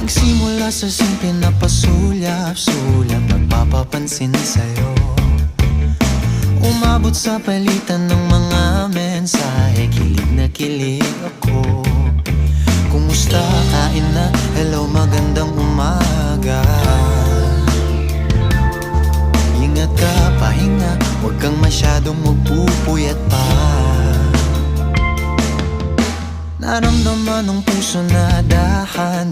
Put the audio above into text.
Nagsimula sa simple na pasulyap-sulyap, nagpapapansin sa'yo. Umabot sa palitan ng mga mensahe, kilig na kilig ako. Kumusta, kain na, hello, magandang umaga. Ingat ka, pahinga, huwag kang masyadong magpupuyat pa. Naramdaman ng puso na dahan